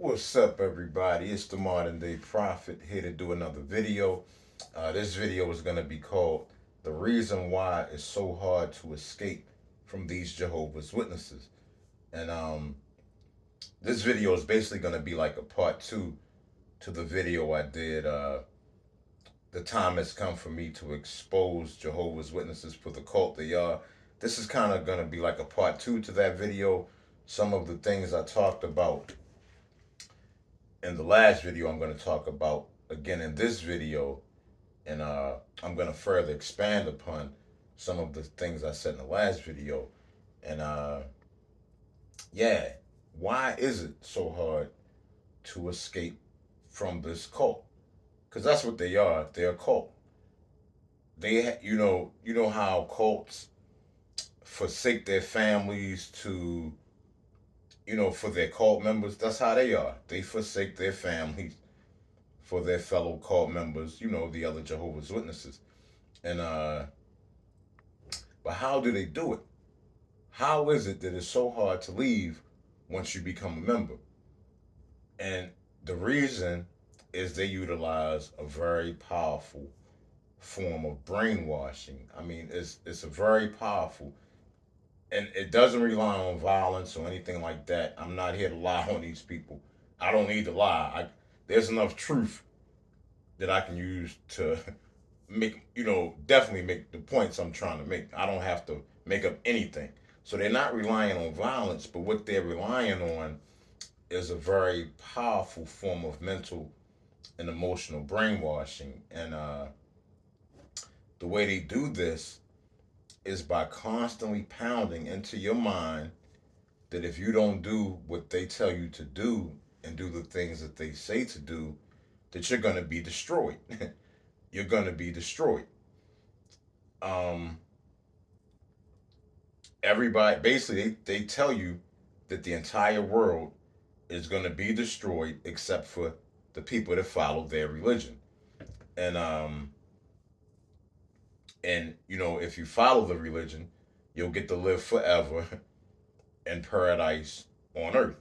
What's up, everybody? It's the Modern Day Prophet here to do another video. This video is going to be called The Reason Why It's So Hard to Escape from These Jehovah's Witnesses. And this video is basically going to be like a part two to the video I did. The time has come for me to expose Jehovah's Witnesses for the cult they are. This is kind of going to be like a part two to that video. Some of the things I talked about in the last video I'm going to talk about again in this video, and I'm going to further expand upon some of the things I said in the last video. And yeah, why is it so hard to escape from this cult? Because that's what they are. They're a cult. You know how cults forsake their families to, for their cult members. That's how they are. They forsake their families for their fellow cult members, the other Jehovah's Witnesses. And but how do they do it? How is it that it's so hard to leave once you become a member? And the reason is they utilize a very powerful form of brainwashing. I mean, it's a very powerful, and it doesn't rely on violence or anything like that. I'm not here to lie on these people. I don't need to lie. There's enough truth that I can use to make, definitely make the points I'm trying to make. I don't have to make up anything. So they're not relying on violence, but what they're relying on is a very powerful form of mental and emotional brainwashing. And the way they do this is by constantly pounding into your mind that if you don't do what they tell you to do and do the things that they say to do, that you're going to be destroyed. You're going to be destroyed. Um, Everybody, basically, they tell you that the entire world is going to be destroyed except for the people that follow their religion. And if you follow the religion, you'll get to live forever in paradise on earth.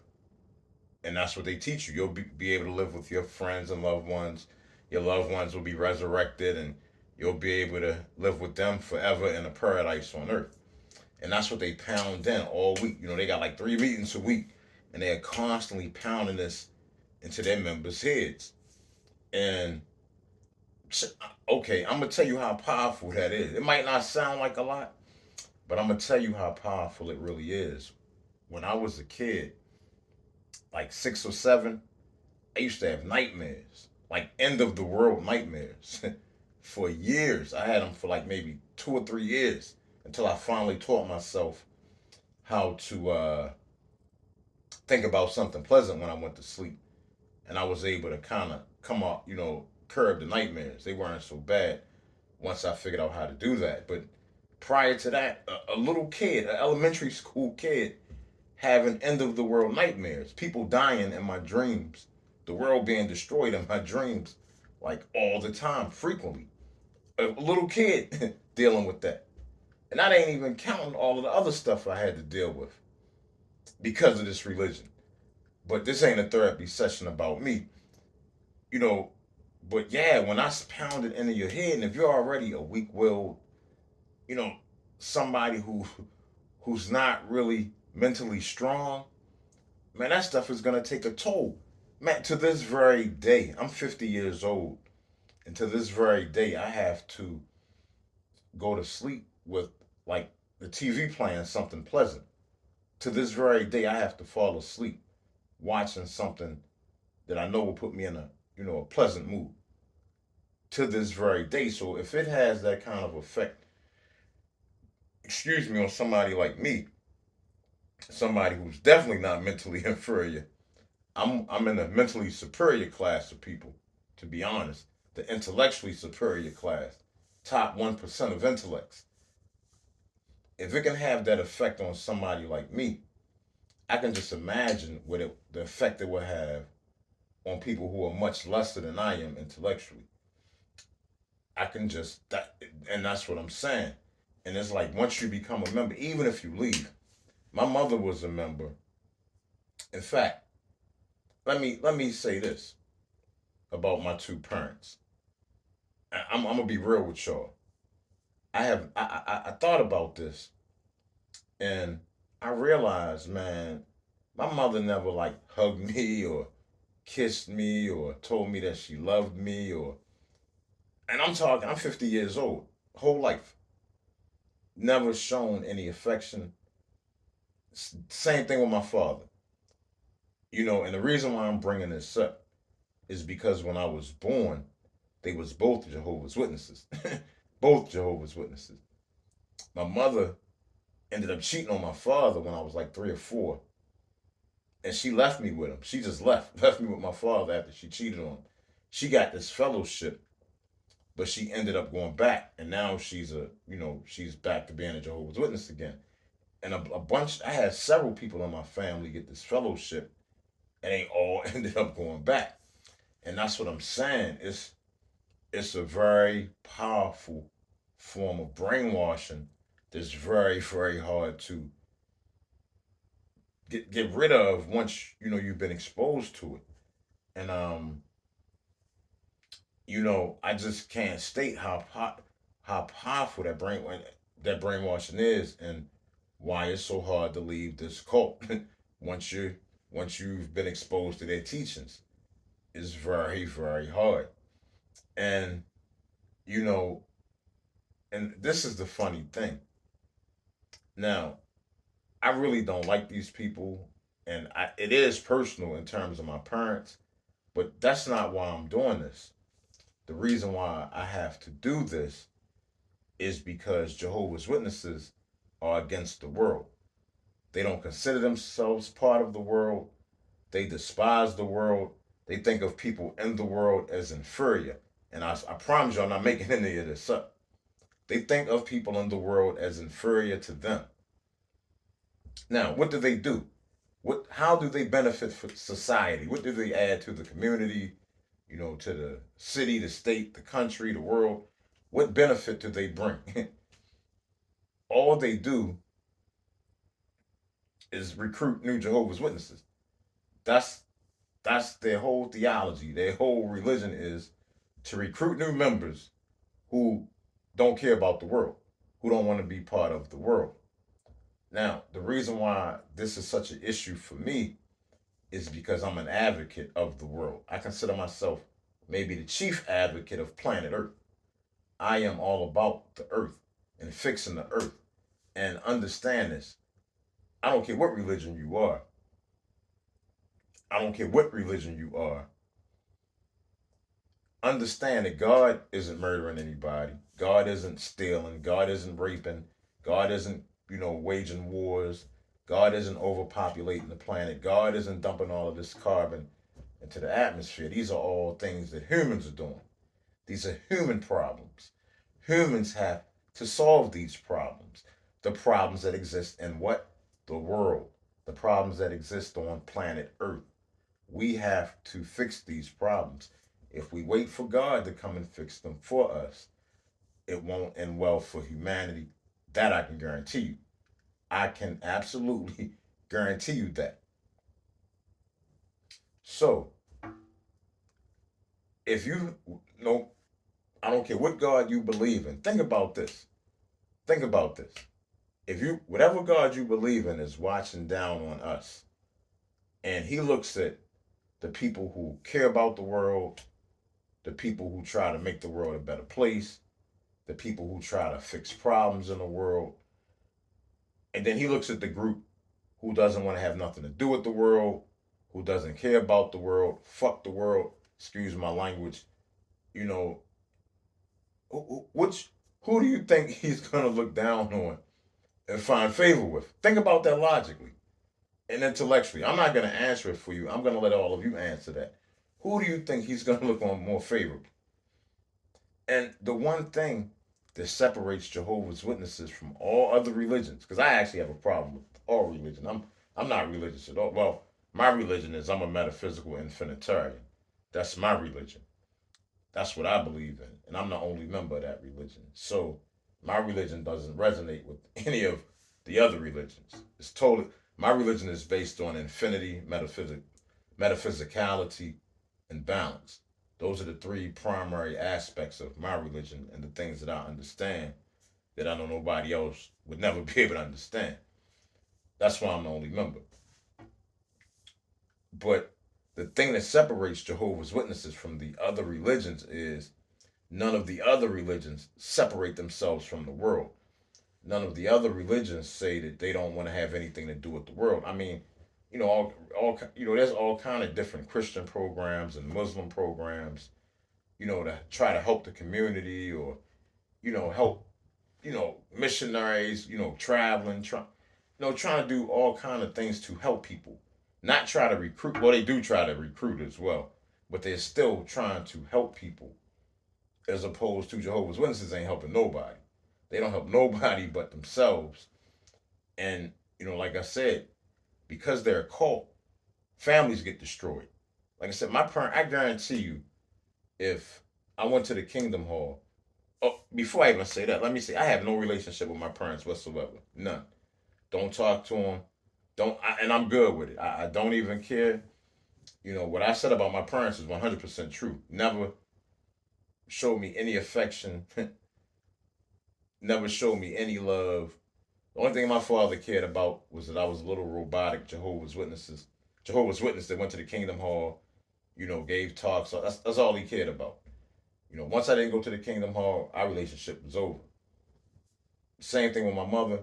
And that's what they teach you. You'll be able to live with your friends and loved ones. Your loved ones will be resurrected, and you'll be able to live with them forever in a paradise on earth. And that's what they pound in all week. They got like 3 meetings a week, and they're constantly pounding this into their members' heads. And okay, I'm gonna tell you how powerful that is. It might not sound like a lot, but I'm gonna tell you how powerful it really is. When I was a kid, like 6 or 7, I used to have nightmares, like end of the world nightmares, for years. I had them for like maybe 2 or 3 years until I finally taught myself how to think about something pleasant when I went to sleep, and I was able to kind of come up, curb the nightmares. They weren't so bad once I figured out how to do that. But prior to that, a little kid, an elementary school kid, having end of the world nightmares, people dying in my dreams, the world being destroyed in my dreams, like all the time, frequently. A little kid dealing with that. And I ain't even counting all of the other stuff I had to deal with because of this religion. But this ain't a therapy session about me, you know. But yeah, when I pound it into your head, and if you're already a weak-willed, you know, somebody who's not really mentally strong, man, that stuff is gonna take a toll. Man, to this very day, I'm 50 years old, and to this very day, I have to go to sleep with like the TV playing something pleasant. To this very day, I have to fall asleep watching something that I know will put me in a pleasant mood. To this very day, so if it has that kind of effect, excuse me, on somebody like me, somebody who's definitely not mentally inferior, I'm in a mentally superior class of people, to be honest. The intellectually superior class, top 1% of intellects. If it can have that effect on somebody like me, I can just imagine the effect it will have on people who are much lesser than I am intellectually. I can just and that's what I'm saying. And it's like once you become a member, even if you leave. My mother was a member. In fact, let me say this about my two parents. I'm gonna be real with y'all. I thought about this, and I realized, man, my mother never like hugged me or kissed me or told me that she loved me, or and I'm 50 years old, whole life never shown any affection. Same thing with my father. And the reason why I'm bringing this up is because when I was born, they was both Jehovah's Witnesses. Both Jehovah's Witnesses. My mother ended up cheating on my father when I was like 3 or 4, and she left me with him. She just left me with my father after she cheated on him. She got this fellowship, but she ended up going back, and now she's back to being a Jehovah's Witness again. And a bunch, I had several people in my family get this fellowship, and they all ended up going back. And that's what I'm saying. It's a very powerful form of brainwashing that's very, very hard to get rid of once you've been exposed to it. And I just can't state how powerful that brainwashing is, and why it's so hard to leave this cult once you've been exposed to their teachings. It's very, very hard. And you know, and this is the funny thing. Now, I really don't like these people, and it is personal in terms of my parents, but that's not why I'm doing this. The reason why I have to do this is because Jehovah's Witnesses are against the world. They don't consider themselves part of the world. They despise the world. They think of people in the world as inferior. And I promise you, I'm not making any of this up. They think of people in the world as inferior to them. Now, what do they do? How do they benefit for society? What do they add to the community, to the city, the state, the country, the world? What benefit do they bring? All they do is recruit new Jehovah's Witnesses. That's that's their whole theology. Their whole religion is to recruit new members who don't care about the world, who don't want to be part of the world. Now, the reason why this is such an issue for me is because I'm an advocate of the world. I consider myself maybe the chief advocate of planet Earth. I am all about the Earth and fixing the Earth. And understand this. I don't care what religion you are. I don't care what religion you are. Understand that God isn't murdering anybody. God isn't stealing. God isn't raping. God isn't, waging wars. God isn't overpopulating the planet. God isn't dumping all of this carbon into the atmosphere. These are all things that humans are doing. These are human problems. Humans have to solve these problems. The problems that exist in what? The world. The problems that exist on planet Earth. We have to fix these problems. If we wait for God to come and fix them for us, it won't end well for humanity. That I can guarantee you. I can absolutely guarantee you that. So, if you know, I don't care what God you believe in, think about this. Think about this. Whatever God you believe in is watching down on us, and He looks at the people who care about the world, the people who try to make the world a better place, the people who try to fix problems in the world. And then he looks at the group who doesn't want to have nothing to do with the world, who doesn't care about the world, fuck the world, excuse my language. You know, which who do you think he's gonna look down on and find favor with? Think about that logically and intellectually. I'm not gonna answer it for you. I'm gonna let all of you answer that. Who do you think he's gonna look on more favorably? And the one thing that separates Jehovah's Witnesses from all other religions, because I actually have a problem with all religion. I'm not religious at all. Well, my religion is I'm a metaphysical infinitarian. That's my religion. That's what I believe in, and I'm the only member of that religion. So my religion doesn't resonate with any of the other religions. It's totally My religion is based on infinity metaphysics. metaphysicality, and balance. Those are the three primary aspects of my religion and the things that I understand that I know nobody else would never be able to understand. That's why I'm the only member. But the thing that separates Jehovah's Witnesses from the other religions is none of the other religions separate themselves from the world. None of the other religions say that they don't want to have anything to do with the world. I mean, there's all kind of different Christian programs and Muslim programs, to try to help the community or, help, missionaries, traveling, trying to do all kind of things to help people, not try to recruit. Well, they do try to recruit as well, but they're still trying to help people, as opposed to Jehovah's Witnesses ain't helping nobody. They don't help nobody but themselves. And like I said, because they're a cult, families get destroyed. Like I said, I guarantee you, if I went to the Kingdom Hall, oh, before I even say that, let me say I have no relationship with my parents whatsoever. None. Don't talk to them. And I'm good with it. I don't even care. What I said about my parents is 100% true. Never showed me any affection. Never showed me any love. The only thing my father cared about was that I was a little robotic Jehovah's Witness that went to the Kingdom Hall, gave talks. So that's all he cared about. Once I didn't go to the Kingdom Hall, our relationship was over. Same thing with my mother,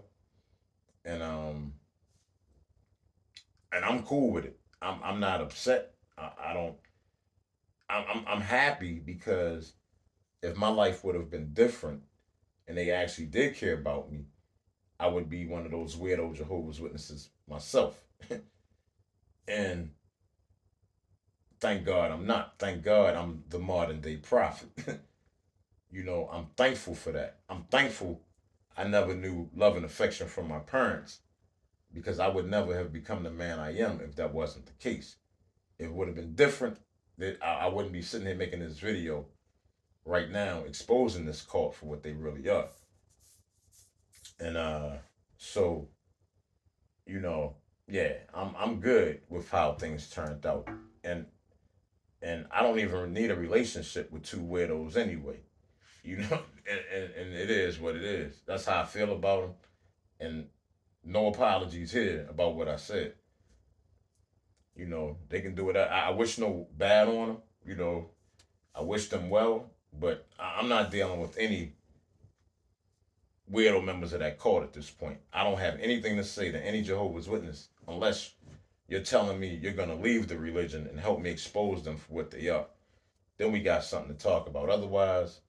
and I'm cool with it. I'm not upset. I don't. I'm happy because if my life would have been different and they actually did care about me, I would be one of those weirdo Jehovah's Witnesses myself. And thank God I'm not. Thank God I'm the modern day prophet. I'm thankful for that. I'm thankful I never knew love and affection from my parents because I would never have become the man I am if that wasn't the case. If it would have been different, that I wouldn't be sitting here making this video right now exposing this cult for what they really are. And so, you know, yeah, I'm good with how things turned out. And I don't even need a relationship with two weirdos anyway. You know, and it is what it is. That's how I feel about them. And no apologies here about what I said. They can do it. I wish no bad on them. I wish them well, but I'm not dealing with any weirdo members of that cult at this point. I don't have anything to say to any Jehovah's Witness unless you're telling me you're going to leave the religion and help me expose them for what they are. Then we got something to talk about. Otherwise,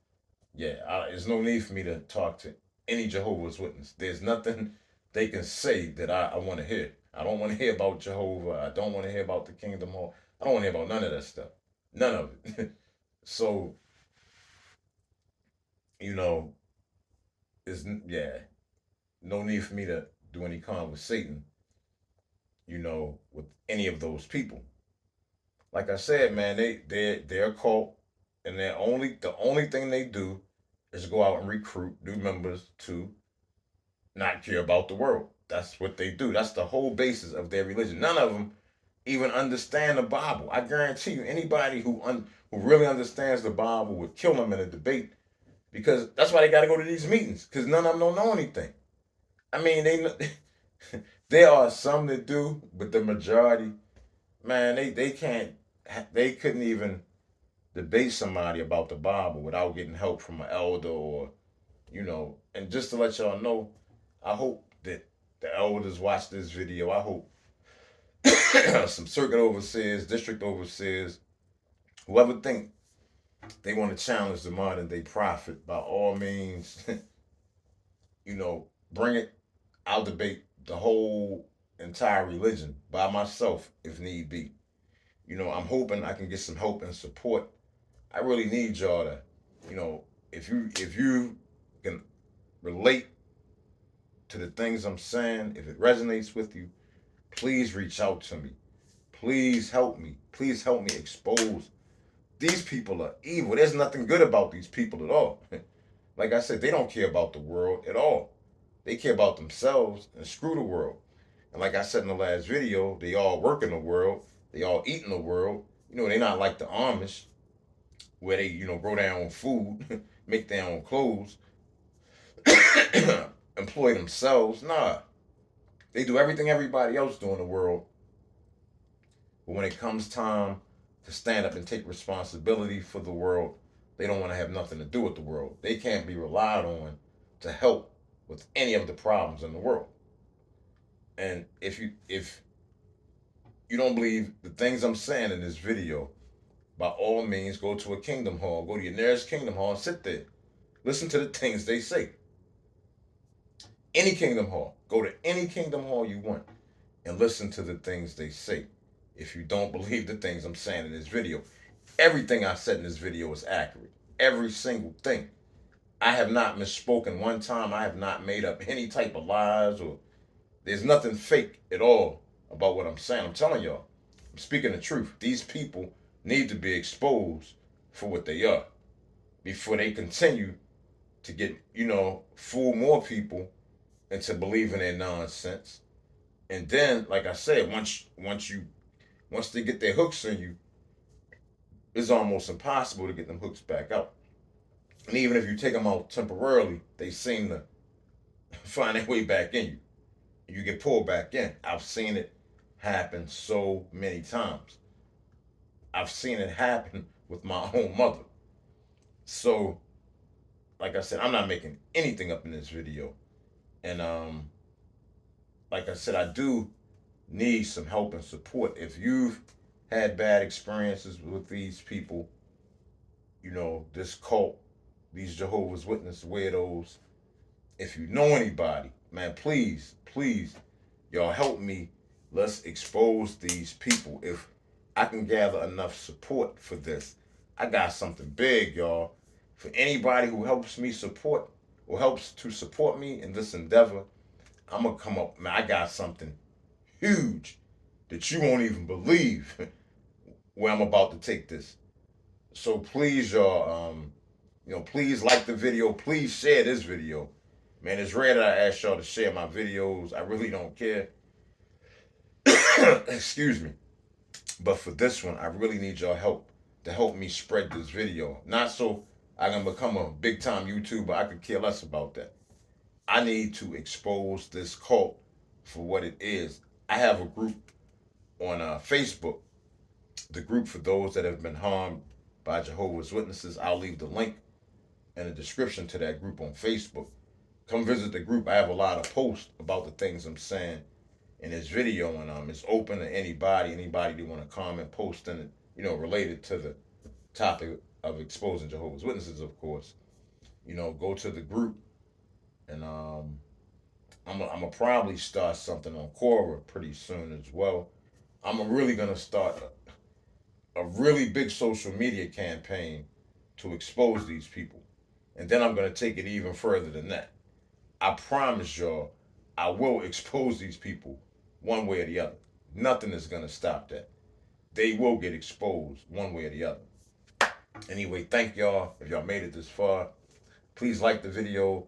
yeah, there's no need for me to talk to any Jehovah's Witness. There's nothing they can say that I want to hear. I don't want to hear about Jehovah. I don't want to hear about the Kingdom Hall. I don't want to hear about none of that stuff. None of it. So, you know, yeah, no need for me to do any conversating, with any of those people. Like I said, man, they're a cult, and the only thing they do is go out and recruit new members to not care about the world. That's what they do. That's the whole basis of their religion. None of them even understand the Bible. I guarantee you, anybody who really understands the Bible would kill them in a debate because that's why they got to go to these meetings because none of them don't know anything. I mean, there are some that do, but the majority, man, they can't. They couldn't even debate somebody about the Bible without getting help from an elder or, And just to let y'all know, I hope that the elders watch this video. I hope some circuit overseers, district overseers, whoever think they want to challenge the modern day prophet, by all means, bring it. I'll debate the whole entire religion by myself if need be. I'm hoping I can get some help and support. I really need y'all to, if you can relate to the things I'm saying, if it resonates with you, please reach out to me. Please help me. Please help me expose. These people are evil. There's nothing good about these people at all. Like I said, they don't care about the world at all. They care about themselves and screw the world. And like I said in the last video, they all work in the world They all eat in the world. They not like the Amish where they, grow their own food, make their own clothes, employ themselves. Nah, they do everything everybody else do in the world. But when it comes time to stand up and take responsibility for the world, they don't want to have nothing to do with the world. They can't be relied on to help with any of the problems in the world. And if you don't believe the things I'm saying in this video, by all means, go to a kingdom hall. Go to your nearest kingdom hall and sit there. Listen to the things they say. Any kingdom hall. Go to any kingdom hall you want and listen to the things they say. If you don't believe the things I'm saying in this video, everything I said in this video is accurate. Every single thing. I have not misspoken one time. I have not made up any type of lies, or there's nothing fake at all about what I'm saying. I'm telling y'all, I'm speaking the truth. These people need to be exposed for what they are before they continue to get, fool more people into believing their nonsense. And then, like I said, once they get their hooks in you, it's almost impossible to get them hooks back out. And even if you take them out temporarily, they seem to find their way back in you. You get pulled back in. I've seen it happen so many times. I've seen it happen with my own mother. So, like I said, I'm not making anything up in this video. And like I said, I do need some help and support. If you've had bad experiences with these people, this cult, these Jehovah's Witness weirdos, if you know anybody, man, please, please, y'all help me. Let's expose these people. If I can gather enough support for this, I got something big, y'all. For anybody who helps me support or helps to support me in this endeavor, I'm going to come up, man, I got something huge that you won't even believe where I'm about to take this. So please, y'all, please like the video. Please share this video. Man, it's rare that I ask y'all to share my videos. I really don't care. Excuse me. But for this one, I really need y'all help to help me spread this video. Not so I can become a big time YouTuber. I could care less about that. I need to expose this cult for what it is. I have a group on Facebook, the group for those that have been harmed by Jehovah's Witnesses. I'll leave the link in the description to that group on Facebook. Come visit the group. I have a lot of posts about the things I'm saying in this video, and it's open to anybody that want to comment, post in it, related to the topic of exposing Jehovah's Witnesses, of course. Go to the group, and I'm gonna probably start something on Quora pretty soon as well. I'm really gonna start a really big social media campaign to expose these people, and then I'm gonna take it even further than that. I promise y'all, I will expose these people one way or the other. Nothing is gonna stop that. They will get exposed one way or the other. Anyway, thank y'all. If y'all made it this far, please like the video.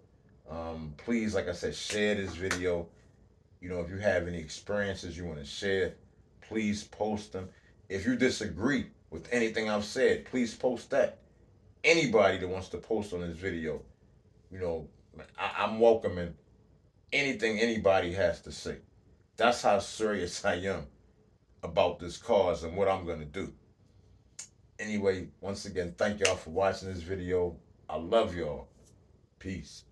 Please, like I said, share this video. If you have any experiences you want to share, please post them. If you disagree with anything I've said, please post that. Anybody that wants to post on this video, I'm welcoming anything anybody has to say. That's how serious I am about this cause and what I'm going to do. Anyway, once again, thank y'all for watching this video. I love y'all. Peace.